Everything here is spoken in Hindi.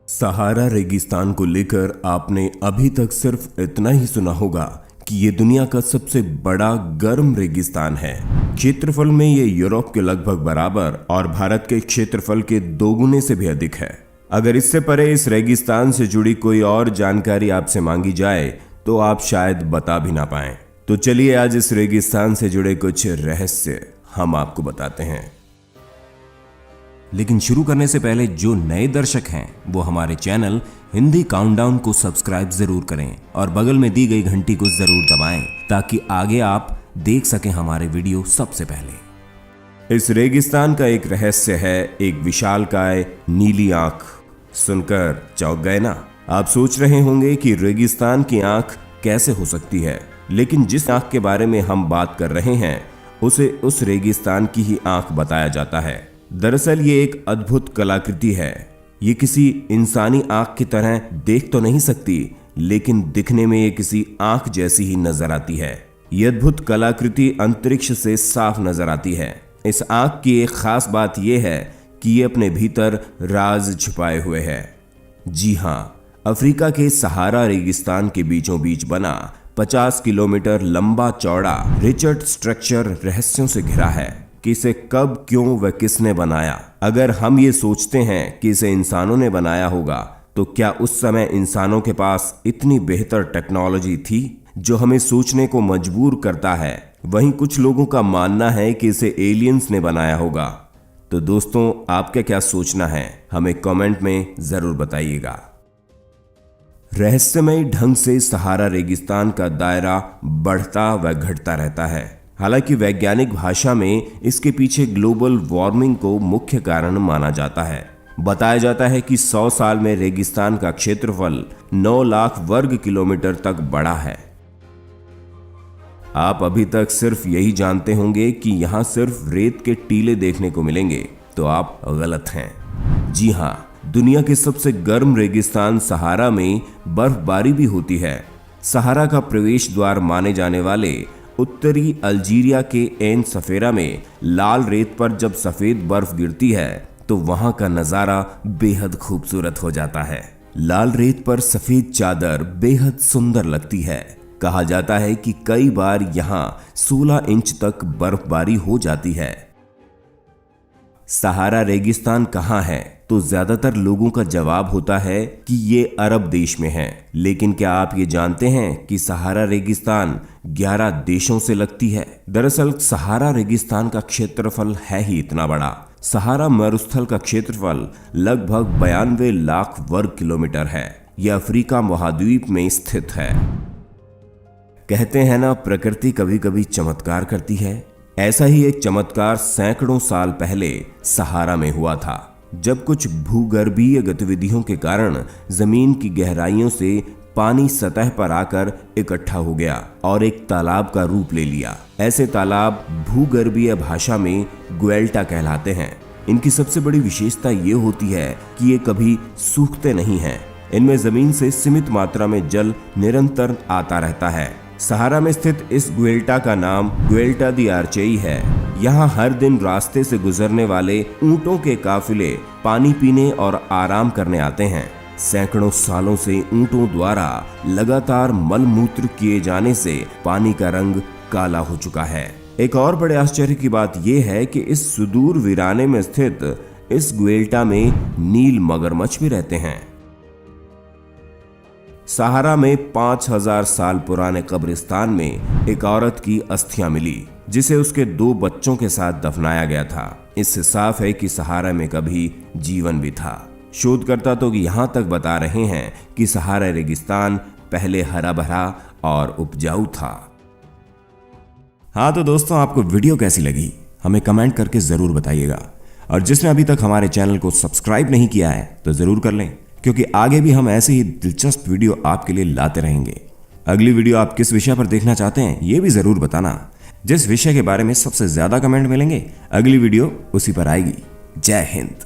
सहारा रेगिस्तान को लेकर आपने अभी तक सिर्फ इतना ही सुना होगा कि ये दुनिया का सबसे बड़ा गर्म रेगिस्तान है। क्षेत्रफल में ये यूरोप के लगभग बराबर और भारत के क्षेत्रफल के दोगुने से भी अधिक है। अगर इससे परे इस रेगिस्तान से जुड़ी कोई और जानकारी आपसे मांगी जाए तो आप शायद बता भी ना पाएं। तो चलिए आज इस रेगिस्तान से जुड़े कुछ रहस्य हम आपको बताते हैं। लेकिन शुरू करने से पहले जो नए दर्शक हैं वो हमारे चैनल हिंदी काउंटडाउन को सब्सक्राइब जरूर करें और बगल में दी गई घंटी को जरूर दबाएं ताकि आगे आप देख सकें हमारे वीडियो सबसे पहले। इस रेगिस्तान का एक रहस्य है एक विशालकाय नीली आंख। सुनकर चौंक गए ना? आप सोच रहे होंगे कि रेगिस्तान की आंख कैसे हो सकती है, लेकिन जिस आंख के बारे में हम बात कर रहे हैं उसे उस रेगिस्तान की ही आंख बताया जाता है। दरअसल ये एक अद्भुत कलाकृति है। ये किसी इंसानी आंख की तरह देख तो नहीं सकती, लेकिन दिखने में ये किसी आंख जैसी ही नजर आती है। ये अद्भुत कलाकृति अंतरिक्ष से साफ नजर आती है। इस आंख की एक खास बात यह है कि ये अपने भीतर राज छुपाए हुए है। जी हाँ, अफ्रीका के सहारा रेगिस्तान के बीचों बीच बना 50 किलोमीटर लंबा चौड़ा रिचर्ड स्ट्रक्चर रहस्यों से घिरा है कि इसे कब, क्यों व किसने बनाया। अगर हम ये सोचते हैं कि इसे इंसानों ने बनाया होगा तो क्या उस समय इंसानों के पास इतनी बेहतर टेक्नोलॉजी थी जो हमें सोचने को मजबूर करता है। वहीं कुछ लोगों का मानना है कि इसे एलियंस ने बनाया होगा। तो दोस्तों, आपका क्या सोचना है हमें कमेंट में जरूर बताइएगा। रहस्यमय ढंग से सहारा रेगिस्तान का दायरा बढ़ता व घटता रहता है। हालांकि वैज्ञानिक भाषा में इसके पीछे ग्लोबल वार्मिंग को मुख्य कारण माना जाता है। बताया जाता है कि 100 साल में रेगिस्तान का क्षेत्रफल 9 लाख वर्ग किलोमीटर तक बढ़ा है। आप अभी तक सिर्फ यही जानते होंगे कि यहां सिर्फ रेत के टीले देखने को मिलेंगे, तो आप गलत हैं। जी हां, दुनिया के सबसे गर्म रेगिस्तान सहारा में बर्फबारी भी होती है। सहारा का प्रवेश द्वार माने जाने वाले उत्तरी अल्जीरिया के एन सफेरा में लाल रेत पर जब सफेद बर्फ गिरती है तो वहां का नजारा बेहद खूबसूरत हो जाता है। लाल रेत पर सफेद चादर बेहद सुंदर लगती है। कहा जाता है कि कई बार यहां 16 इंच तक बर्फबारी हो जाती है। सहारा रेगिस्तान कहां है? तो ज्यादातर लोगों का जवाब होता है कि ये अरब देश में है। लेकिन क्या आप ये जानते हैं कि सहारा रेगिस्तान 11 देशों से लगती है? दरअसल सहारा रेगिस्तान का क्षेत्रफल है ही इतना बड़ा। सहारा मरुस्थल का क्षेत्रफल लगभग 92 लाख वर्ग किलोमीटर है। यह अफ्रीका महाद्वीप में स्थित है। कहते हैं ना, प्रकृति कभी कभी चमत्कार करती है। ऐसा ही एक चमत्कार सैकड़ों साल पहले सहारा में हुआ था, जब कुछ भूगर्भीय गतिविधियों के कारण जमीन की गहराइयों से पानी सतह पर आकर इकट्ठा हो गया और एक तालाब का रूप ले लिया। ऐसे तालाब भूगर्भीय भाषा में ग्वेल्टा कहलाते हैं। इनकी सबसे बड़ी विशेषता ये होती है कि ये कभी सूखते नहीं हैं। इनमें जमीन से सीमित मात्रा में जल निरंतर आता रहता है। सहारा में स्थित इस ग्वेल्टा का नाम ग्वेल्टा दी आर्चेई है। यहाँ हर दिन रास्ते से गुजरने वाले ऊंटों के काफिले पानी पीने और आराम करने आते हैं। सैकड़ों सालों से ऊंटों द्वारा लगातार मलमूत्र किए जाने से पानी का रंग काला हो चुका है। एक और बड़े आश्चर्य की बात यह है कि इस सुदूर वीराने में स्थित इस ग्वेल्टा में नील मगरमच्छ भी रहते हैं। सहारा में 5000 साल पुराने कब्रिस्तान में एक औरत की अस्थियां मिली, जिसे उसके 2 बच्चों के साथ दफनाया गया था। इससे साफ है कि सहारा में कभी जीवन भी था। शोधकर्ता तो यहां तक बता रहे हैं कि सहारा रेगिस्तान पहले हरा भरा और उपजाऊ था। हाँ तो दोस्तों, आपको वीडियो कैसी लगी हमें कमेंट करके जरूर बताइएगा। और जिसने अभी तक हमारे चैनल को सब्सक्राइब नहीं किया है तो जरूर कर लें, क्योंकि आगे भी हम ऐसे ही दिलचस्प वीडियो आपके लिए लाते रहेंगे। अगली वीडियो आप किस विषय पर देखना चाहते हैं ये भी जरूर बताना। जिस विषय के बारे में सबसे ज्यादा कमेंट मिलेंगे अगली वीडियो उसी पर आएगी। जय हिंद।